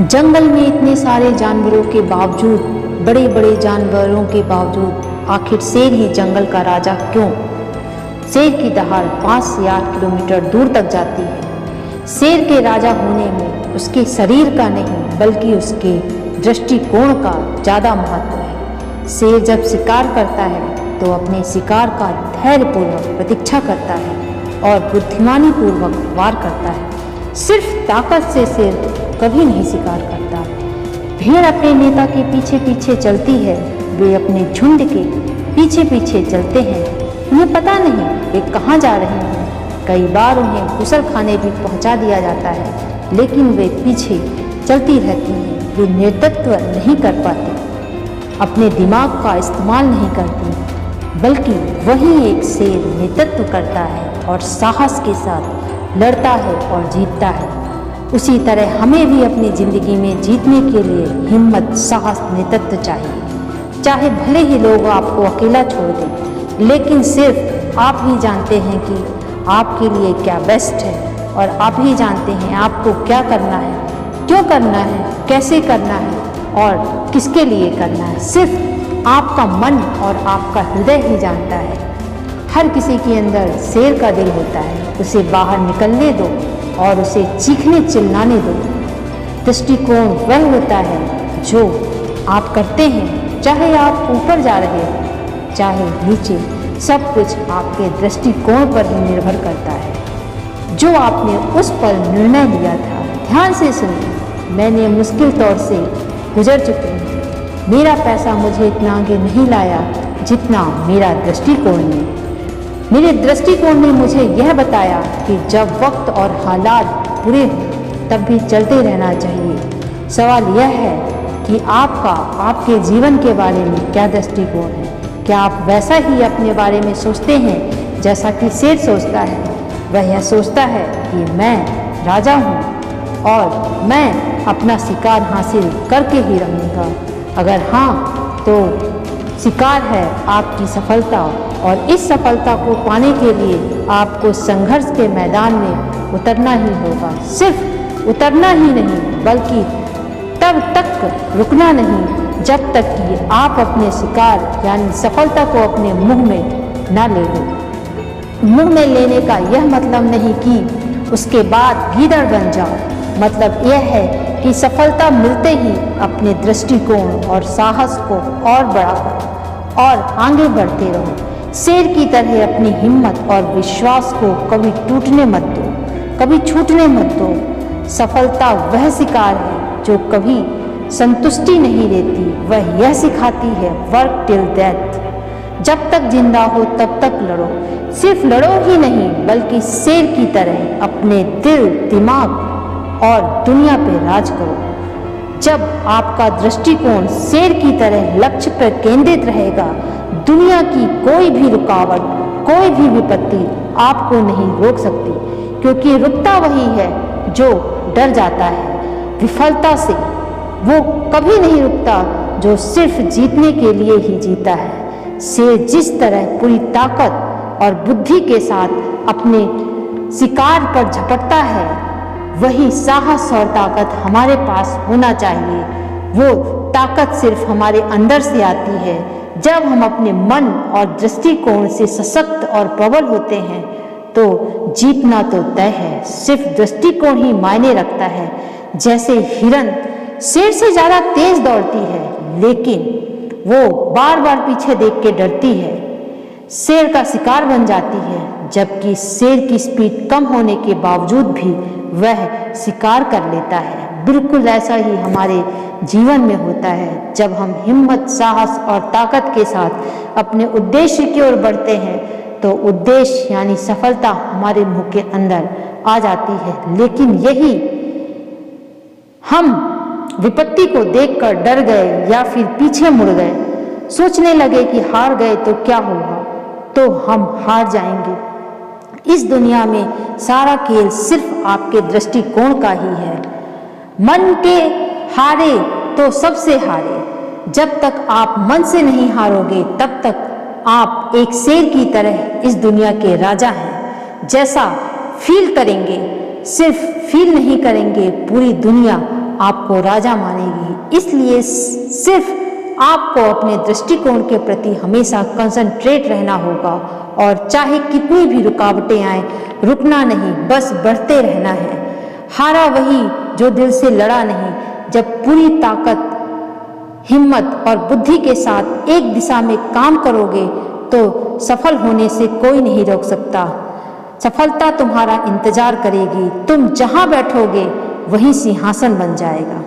जंगल में इतने सारे जानवरों के बावजूद, बड़े बड़े जानवरों के बावजूद, आखिर शेर ही जंगल का राजा क्यों? शेर की दहाड़ 5 से 8 किलोमीटर दूर तक जाती है। शेर के राजा होने में उसके शरीर का नहीं बल्कि उसके दृष्टिकोण का ज़्यादा महत्व है। शेर जब शिकार करता है तो अपने शिकार का धैर्यपूर्वक प्रतीक्षा करता है और बुद्धिमानी पूर्वक वार करता है। सिर्फ ताकत से शेर कभी नहीं शिकार करता। भेड़ अपने नेता के पीछे पीछे चलती है, वे अपने झुंड के पीछे पीछे चलते हैं। उन्हें पता नहीं वे कहाँ जा रहे हैं। कई बार उन्हें गुसल खाने भी पहुँचा दिया जाता है, लेकिन वे पीछे चलती रहती हैं। वे नेतृत्व नहीं कर पाती, अपने दिमाग का इस्तेमाल नहीं करती, बल्कि वही एक शेर नेतृत्व करता है और साहस के साथ लड़ता है और जीतता है। उसी तरह हमें भी अपनी ज़िंदगी में जीतने के लिए हिम्मत, साहस, नेतृत्व चाहिए। चाहे भले ही लोग आपको अकेला छोड़ दें, लेकिन सिर्फ आप ही जानते हैं कि आपके लिए क्या बेस्ट है और आप ही जानते हैं आपको क्या करना है, क्यों करना है, कैसे करना है और किसके लिए करना है। सिर्फ आपका मन और आपका हृदय ही जानता है। हर किसी के अंदर शेर का दिल होता है, उसे बाहर निकलने दो और उसे चीखने चिल्लाने दो। दृष्टिकोण वह होता है जो आप करते हैं, चाहे आप ऊपर जा रहे हो चाहे नीचे, सब कुछ आपके दृष्टिकोण पर ही निर्भर करता है। जो आपने उस पर निर्णय लिया था, ध्यान से सुनिए। मैंने मुश्किल दौर से गुजर चुकी हूँ। मेरा पैसा मुझे इतना आगे नहीं लाया जितना मेरा दृष्टिकोण ने। मेरे दृष्टिकोण ने मुझे यह बताया कि जब वक्त और हालात बुरे हों तब भी चलते रहना चाहिए। सवाल यह है कि आपका आपके जीवन के बारे में क्या दृष्टिकोण है? क्या आप वैसा ही अपने बारे में सोचते हैं जैसा कि शेर सोचता है? वह यह सोचता है कि मैं राजा हूँ और मैं अपना शिकार हासिल करके ही रहूँगा। अगर हाँ, तो शिकार है आपकी सफलता और इस सफलता को पाने के लिए आपको संघर्ष के मैदान में उतरना ही होगा। सिर्फ उतरना ही नहीं, बल्कि तब तक रुकना नहीं जब तक कि आप अपने शिकार यानी सफलता को अपने मुंह में ना ले लो। मुंह में लेने का यह मतलब नहीं कि उसके बाद गीदड़ बन जाओ। मतलब यह है कि सफलता मिलते ही अपने दृष्टिकोण और साहस को और बढ़ाओ और आगे बढ़ते रहो। शेर की तरह अपनी हिम्मत और विश्वास को कभी टूटने मत दो, कभी छूटने मत दो। सफलता वह शिकार है जो कभी संतुष्टि नहीं देती। वह यह सिखाती है वर्क टिल डेथ। जब तक जिंदा हो तब तक लड़ो। सिर्फ लड़ो ही नहीं, बल्कि शेर की तरह अपने दिल, दिमाग और दुनिया पर राज करो। जब आपका दृष्टिकोण शेर की तरह लक्ष्य पर केंद्रित रहेगा, दुनिया की कोई भी रुकावट, कोई भी विपत्ति आपको नहीं रोक सकती, क्योंकि रुकता वही है जो डर जाता है विफलता से। वो कभी नहीं रुकता जो सिर्फ जीतने के लिए ही जीता है। शेर जिस तरह पूरी ताकत और बुद्धि के साथ अपने शिकार पर झपटता है, वही साहस और ताकत हमारे पास होना चाहिए। वो ताकत सिर्फ हमारे अंदर से आती है। जब हम अपने मन और दृष्टिकोण से सशक्त और प्रबल होते हैं तो जीतना तो तय है। सिर्फ दृष्टिकोण ही मायने रखता है। जैसे हिरन शेर से ज़्यादा तेज दौड़ती है, लेकिन वो बार बार पीछे देख के डरती है, शेर का शिकार बन जाती है। जबकि शेर की स्पीड कम होने के बावजूद भी वह शिकार कर लेता है। बिल्कुल ऐसा ही हमारे जीवन में होता है। जब हम हिम्मत, साहस और ताकत के साथ अपने उद्देश्य की ओर बढ़ते हैं तो उद्देश्य यानी सफलता हमारे मुंह के अंदर आ जाती है। लेकिन यही हम विपत्ति को देखकर डर गए या फिर पीछे मुड़ गए, सोचने लगे कि हार गए तो क्या होगा, तो हम हार जाएंगे। इस दुनिया में सारा खेल सिर्फ आपके दृष्टिकोण का ही है। मन के हारे तो सबसे हारे। जब तक आप मन से नहीं हारोगे तब तक आप एक शेर की तरह इस दुनिया के राजा हैं। जैसा फील करेंगे, सिर्फ फील नहीं करेंगे, पूरी दुनिया आपको राजा मानेगी। इसलिए सिर्फ आपको अपने दृष्टिकोण के प्रति हमेशा कंसंट्रेट रहना होगा और चाहे कितनी भी रुकावटें आए रुकना नहीं, बस बढ़ते रहना है। हारा वही जो दिल से लड़ा नहीं। जब पूरी ताकत, हिम्मत और बुद्धि के साथ एक दिशा में काम करोगे तो सफल होने से कोई नहीं रोक सकता। सफलता तुम्हारा इंतजार करेगी। तुम जहां बैठोगे वही सिंहासन बन जाएगा।